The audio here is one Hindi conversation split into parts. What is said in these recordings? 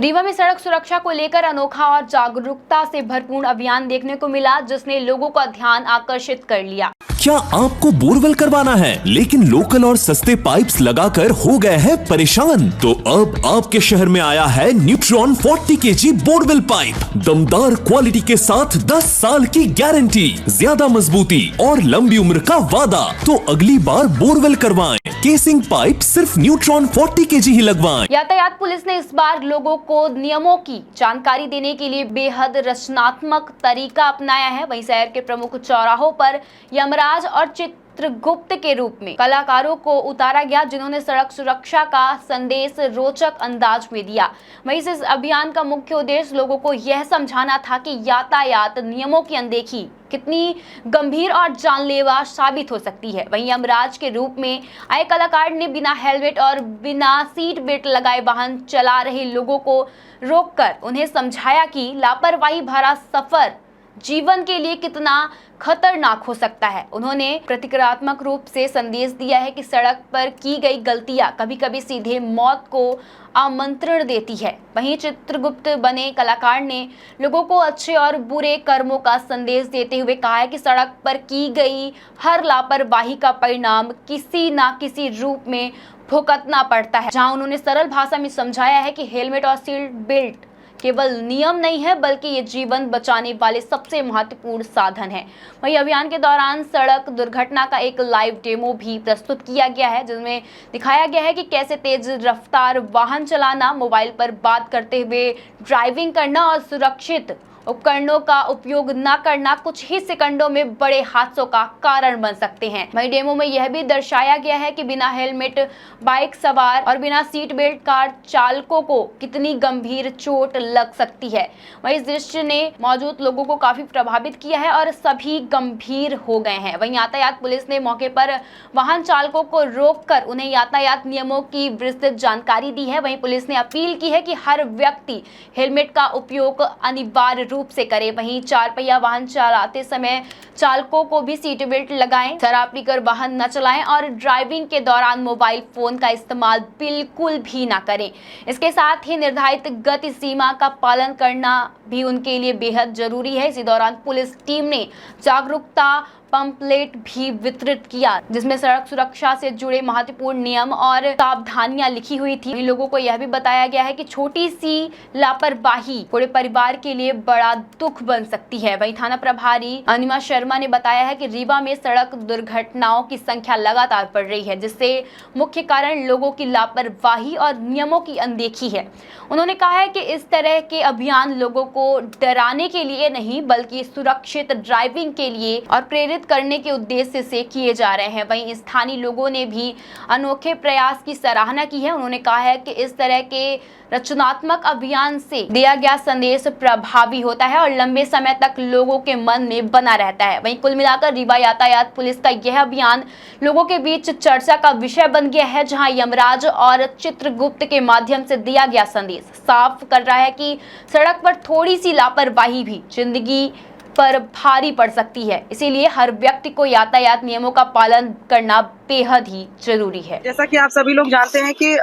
रीवा में सड़क सुरक्षा को लेकर अनोखा और जागरूकता से भरपूर अभियान देखने को मिला, जिसने लोगों का ध्यान आकर्षित कर लिया। क्या आपको बोरवेल करवाना है लेकिन लोकल और सस्ते पाइप्स लगाकर हो गए हैं परेशान? तो अब आपके शहर में आया है न्यूट्रॉन 40 kg बोरवेल पाइप। दमदार क्वालिटी के साथ 10 साल की गारंटी, ज्यादा मजबूती और लंबी उम्र का वादा। तो अगली बार बोरवेल करवाएं, केसिंग पाइप सिर्फ न्यूट्रॉन 40 kg ही लगवाएं। यातायात पुलिस ने इस बार लोगों को नियमों की जानकारी देने के लिए बेहद रचनात्मक तरीका अपनाया है। वहीं शहर के प्रमुख चौराहों पर यमराज और चित्रगुप्त के रूप में कलाकारों को उतारा गया, जिन्होंने सड़क सुरक्षा का संदेश रोचक अंदाज में दिया। वहीं इस अभियान का मुख्य उद्देश्य लोगों को यह समझाना था कि यातायात नियमों की अनदेखी कितनी गंभीर और जानलेवा साबित हो सकती है। वहीं यमराज के रूप में आए कलाकार ने बिना हेलमेट और बिना सीट बेल्ट लगाए वाहन चला रहे लोगों को रोककर उन्हें समझाया कि लापरवाही भरा सफर जीवन के लिए कितना खतरनाक हो सकता है। उन्होंने प्रतिक्रियात्मक रूप से संदेश दिया है कि सड़क पर की गई गलतियां कभी-कभी सीधे मौत को आमंत्रण देती है। वहीं चित्रगुप्त बने कलाकार ने लोगों को अच्छे और बुरे कर्मों का संदेश देते हुए कहा है कि सड़क पर की गई हर लापरवाही का परिणाम किसी न किसी रूप में भुगतना पड़ता है। जहां उन्होंने सरल भाषा में समझाया है कि हेलमेट और सीट बेल्ट केवल नियम नहीं है, बल्कि ये जीवन बचाने वाले सबसे महत्वपूर्ण साधन है। वहीं अभियान के दौरान सड़क दुर्घटना का एक लाइव डेमो भी प्रस्तुत किया गया है, जिसमें दिखाया गया है कि कैसे तेज रफ्तार वाहन चलाना, मोबाइल पर बात करते हुए ड्राइविंग करना और सुरक्षित उपकरणों का उपयोग न करना कुछ ही सेकंडों में बड़े हादसों का कारण बन सकते हैं। वहीं डेमो में यह भी दर्शाया गया है कि बिना हेलमेट बाइक सवार और बिना सीट बेल्ट कार चालकों को कितनी गंभीर चोट लग सकती है। वहीं इस दृश्य ने मौजूद लोगों को काफी प्रभावित किया है और सभी गंभीर हो गए हैं। वहीं यातायात पुलिस ने मौके पर वाहन चालकों को रोककर उन्हें यातायात नियमों की विस्तृत जानकारी दी है। वहीं पुलिस ने अपील की है कि हर व्यक्ति हेलमेट का उपयोग अनिवार्य रूप से करे। वहीं 4 पहिया वाहन चलाते समय चालकों को भी सीट बेल्ट लगाएं, शराब पीकर वाहन न चलाएं और ड्राइविंग के दौरान मोबाइल फोन का इस्तेमाल बिल्कुल भी ना करें। इसके साथ ही निर्धारित गति सीमा का पालन करना भी उनके लिए बेहद जरूरी है। इसी दौरान पुलिस टीम ने जागरूकता पंपलेट भी वितरित किया, जिसमें सड़क सुरक्षा से जुड़े महत्वपूर्ण नियम और सावधानियां लिखी हुई थी। लोगों को यह भी बताया गया है कि छोटी सी लापरवाही पूरे परिवार के लिए बड़ा दुख बन सकती है। वहीं थाना प्रभारी अनिमा शर्मा ने बताया है कि रीवा में सड़क दुर्घटनाओं की संख्या लगातार बढ़ रही है, जिससे मुख्य कारण लोगों की लापरवाही और नियमों की अनदेखी है। उन्होंने कहा है कि इस तरह के अभियान लोगों को डराने के लिए नहीं, बल्कि सुरक्षित ड्राइविंग के लिए और प्रेरित करने के उद्देश्य से किए जा रहे हैं। वहीं स्थानीय लोगों ने भी अनोखे प्रयास की सराहना की है। उन्होंने कहा है कि इस तरह के रचनात्मक अभियान से दिया गया संदेश प्रभावी होता है और लंबे समय तक लोगों के मन में बना रहता है। वहीं कुल मिलाकर रीवा यातायात पुलिस का यह अभियान लोगों के बीच चर्चा का विषय बन गया है, जहां यमराज और चित्रगुप्त के माध्यम से दिया गया संदेश साफ कर रहा है कि सड़क पर थोड़ी सी लापरवाही भी जिंदगी पर भारी पड़ सकती है। इसीलिए हर व्यक्ति को यातायात नियमों का पालन करना बेहद ही जरूरी है। जैसा कि आप सभी लोग जानते हैं कि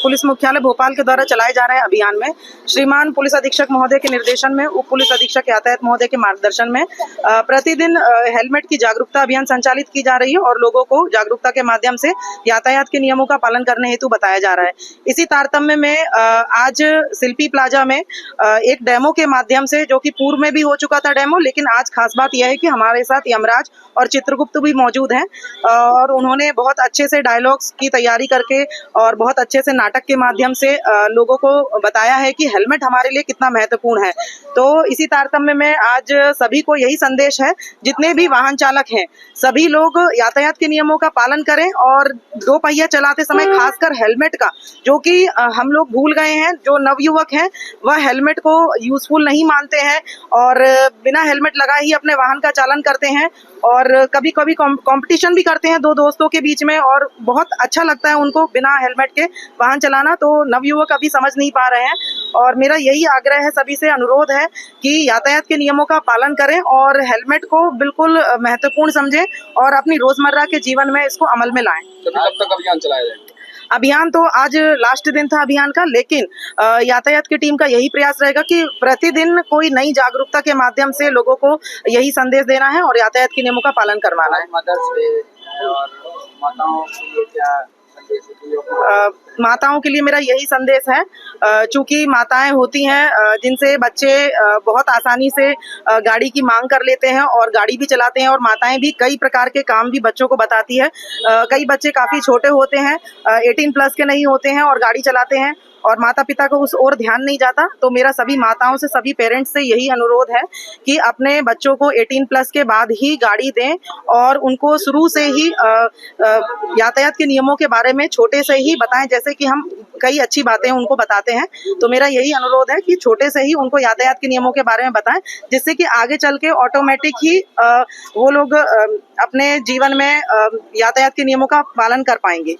पुलिस मुख्यालय भोपाल के द्वारा चलाए जा रहे अभियान में श्रीमान पुलिस अधीक्षक महोदय के निर्देशन में उप पुलिस अधीक्षक यातायात महोदय के मार्गदर्शन में प्रतिदिन हेलमेट की जागरूकता अभियान संचालित की जा रही है और लोगों को जागरूकता के माध्यम से यातायात के नियमों का पालन करने हेतु बताया जा रहा है। इसी तारतम्य में आज शिल्पी प्लाजा में एक डेमो के माध्यम से, जो कि पूर्व में भी हो चुका था डेमो, लेकिन आज खास बात यह है कि हमारे साथ यमराज और चित्रगुप्त भी मौजूद हैं और उन्होंने बहुत अच्छे से डायलॉग्स की तैयारी करके और बहुत अच्छे से नाटक के माध्यम से लोगों को बताया है कि हेलमेट हमारे लिए कितना महत्वपूर्ण है। तो इसी तारतम्य में आज सभी को यही संदेश है, जितने भी वाहन चालक हैं सभी लोग यातायात के नियमों का पालन करें और 2 पहिया चलाते समय खासकर हेलमेट का, जो कि हम लोग भूल गए हैं, जो नवयुवक हैं वह हेलमेट को यूजफुल नहीं मानते हैं और बिना हेलमेट लगाए ही अपने वाहन का चालन करते हैं और कभी कभी कंपटीशन भी करते हैं 2 दोस्तों के बीच में और बहुत अच्छा लगता है उनको बिना हेलमेट के वाहन चलाना। तो नवयुवक अभी समझ नहीं पा रहे हैं और मेरा यही आग्रह है, सभी से अनुरोध है कि यातायात के नियमों का पालन करें और हेलमेट को बिल्कुल महत्वपूर्ण समझें और अपनी रोजमर्रा के जीवन में इसको अमल में लाएं। कब तक अभियान चलाया जाएगा? अभियान तो आज लास्ट दिन था अभियान का, लेकिन यातायात की टीम का यही प्रयास रहेगा कि प्रतिदिन कोई नई जागरूकता के माध्यम से लोगों को यही संदेश देना है और यातायात के नियमों का पालन करवाना है। मदर्स डे और माताओं के लिए क्या संदेश है? माताओं के लिए मेरा यही संदेश है, चूंकि माताएं होती हैं जिनसे बच्चे बहुत आसानी से गाड़ी की मांग कर लेते हैं और गाड़ी भी चलाते हैं, और माताएं भी कई प्रकार के काम भी बच्चों को बताती है। कई बच्चे काफ़ी छोटे होते हैं, 18 प्लस के नहीं होते हैं और गाड़ी चलाते हैं, और माता पिता को उस ओर ध्यान नहीं जाता। तो मेरा सभी माताओं से, सभी पेरेंट्स से यही अनुरोध है कि अपने बच्चों को 18 प्लस के बाद ही गाड़ी दें और उनको शुरू से ही यातायात के नियमों के बारे में छोटे से ही बताएं, जैसे कि हम कई अच्छी बातें उनको बताते हैं। तो मेरा यही अनुरोध है कि छोटे से ही उनको यातायात के नियमों के बारे में बताएं, जिससे कि आगे चल के ऑटोमेटिक ही वो लोग अपने जीवन में यातायात के नियमों का पालन कर पाएंगे।